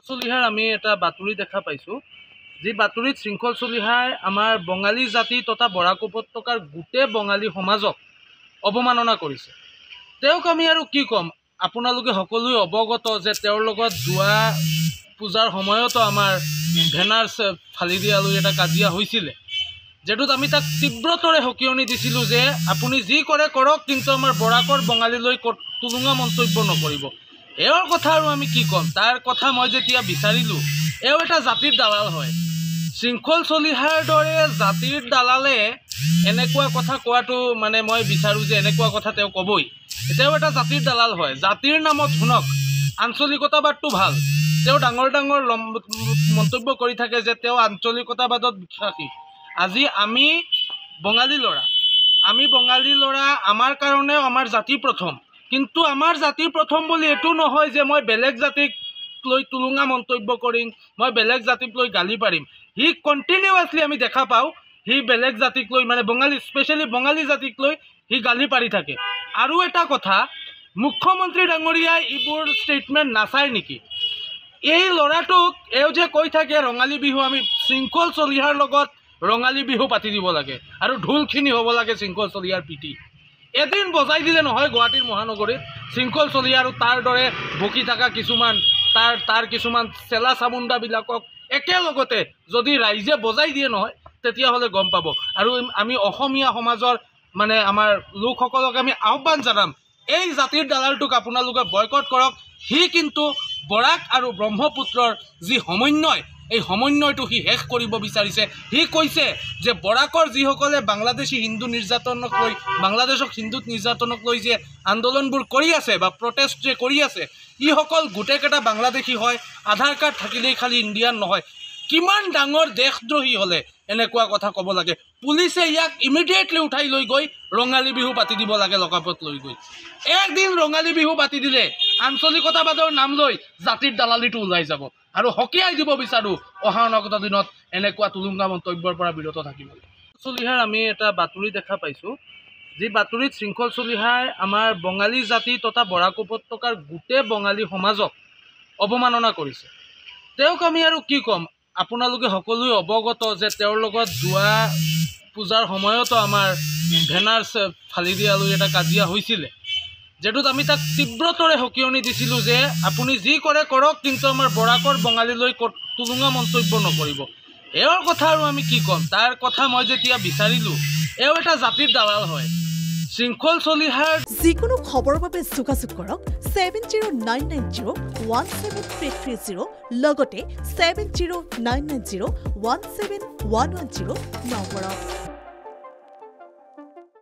চলিহাৰ আমি এটা বাতৰি দেখা পাইছোঁ, যি বাতৰিত শৃংখল চলিহাই আমাৰ বঙালী জাতি তথা বৰাক উপত্যকাৰ গোটেই বঙালী সমাজক অৱমাননা কৰিছে। তেওঁক আমি আৰু কি ক'ম, আপোনালোকে সকলোৱে অৱগত যে তেওঁৰ লগত যোৱা পূজাৰ সময়তো আমাৰ ভেনাৰ ফালি দিয়ালৈ এটা কাজিয়া হৈছিলে, যেটোত আমি তাক তীব্ৰতৰে সকিয়নি দিছিলোঁ যে আপুনি যি কৰে কৰক, কিন্তু আমাৰ বৰাকৰ বঙালীলৈ টুলুঙা মন্তব্য নকৰিব। এওঁৰ কথা আৰু আমি কি ক'ম, তাৰ কথা মই যেতিয়া বিচাৰিলোঁ, এওঁ এটা জাতিৰ দালাল হয়। শৃংখল চলিহাৰ দৰে জাতিৰ দালালে এনেকুৱা কথা কোৱাটো মানে মই বিচাৰোঁ যে এনেকুৱা কথা তেওঁ ক'বই। তেওঁ এটা জাতিৰ দালাল হয়। জাতিৰ নামত শুনক, আঞ্চলিকতাবাদটো ভাল, তেওঁ ডাঙৰ ডাঙৰ মন্তব্য কৰি থাকে যে তেওঁ আঞ্চলিকতাবাদত বিশ্বাসী। আজি আমি বঙালী ল'ৰা, আমাৰ কাৰণেও আমাৰ জাতি প্ৰথম, কিন্তু আমাৰ জাতি প্ৰথম বুলি এইটো নহয় যে মই বেলেগ জাতিক লৈ টুলুঙা মন্তব্য কৰিম, মই বেলেগ জাতিক লৈ গালি পাৰিম। সি কণ্টিনিউৱাছলি আমি দেখা পাওঁ সি বেলেগ জাতিক লৈ মানে বঙালী, স্পেচিয়েলি বঙালী জাতিক লৈ সি গালি পাৰি থাকে। আৰু এটা কথা, মুখ্যমন্ত্ৰী ডাঙৰীয়াই এইবোৰ ষ্টেটমেণ্ট নাচায় নেকি? এই ল'ৰাটোক এওঁ যে কৈ থাকে ৰঙালী বিহু, আমি শৃংখল চলিহাৰ লগত ৰঙালী বিহু পাতি দিব লাগে আৰু ঢোলখিনি হ'ব লাগে শৃংখল চলিহাৰ পিটি। এদিন বজাই দিলে নহয় গুৱাহাটীৰ মহানগৰীত শৃংখল চলিহা আৰু তাৰ দৰে বকি থকা কিছুমান তাৰ কিছুমান চেলা চামুণ্ডাবিলাকক একেলগতে যদি ৰাইজে বজাই দিয়ে নহয়, তেতিয়াহ'লে গম পাব। আৰু আমি অসমীয়া সমাজৰ মানে আমাৰ লোকসকলক আমি আহ্বান জনাম, এই জাতিৰ দালালটোক আপোনালোকে বয়কট কৰক। সি কিন্তু বৰাক আৰু ব্ৰহ্মপুত্ৰৰ যি সমন্বয়, এই সমন্বয়টো সি শেষ কৰিব বিচাৰিছে। সি কৈছে যে বৰাকৰ যিসকলে বাংলাদেশী হিন্দু নিৰ্যাতনক লৈ, বাংলাদেশক হিন্দুত নিৰ্যাতনক লৈ যে আন্দোলনবোৰ কৰি আছে বা প্ৰটেষ্ট যে কৰি আছে, ইসকল গোটেইকেইটা বাংলাদেশী হয়, আধাৰ কাৰ্ড থাকিলেই খালি ইণ্ডিয়ান নহয়। কিমান ডাঙৰ দেশদ্ৰোহী হ'লে এনেকুৱা কথা ক'ব লাগে? পুলিচে ইয়াক ইমিডিয়েটলি উঠাই লৈ গৈ ৰঙালী বিহু পাতি দিব লাগে, লকাপত লৈ গৈ। একদিন ৰঙালী বিহু পাতি দিলে আঞ্চলিকতাবাদৰ নাম লৈ জাতিৰ দালালিটো ওলাই যাব। আৰু সকীয়াই দিব বিচাৰোঁ অহা অনাগত দিনত এনেকুৱা টুলুঙা মন্তব্যৰ পৰা বিৰত থাকিবলৈ। চলিহাৰ আমি এটা বাতৰি দেখা পাইছোঁ, যি বাতৰিত শৃংখল চলিহাই আমাৰ বঙালী জাতি তথা বৰাক উপত্যকাৰ গোটেই বঙালী সমাজক অৱমাননা কৰিছে। তেওঁক আমি আৰু কি ক'ম, আপোনালোকে সকলোৱে অৱগত যে তেওঁৰ লগত যোৱা পূজাৰ সময়তো আমাৰ ভেনাৰ ফালি দিয়ালৈ এটা কাজিয়া হৈছিলে, যেটোত আমি তাক তীব্ৰতৰে সকিয়নি দিছিলোঁ যে আপুনি যি কৰে কৰক, কিন্তু আমাৰ বৰাকৰ বঙালীলৈ টুলুঙা মন্তব্য নকৰিব। এওঁৰ কথা আৰু আমি কি ক'ম, তাৰ কথা মই যেতিয়া বিচাৰিলোঁ, এওঁ এটা জাতিৰ দালাল হয়। শৃংখল চলিহাৰ যিকোনো খবৰৰ বাবে যোগাযোগ কৰক 7099017330 লগতে 7099017110 নম্বৰত।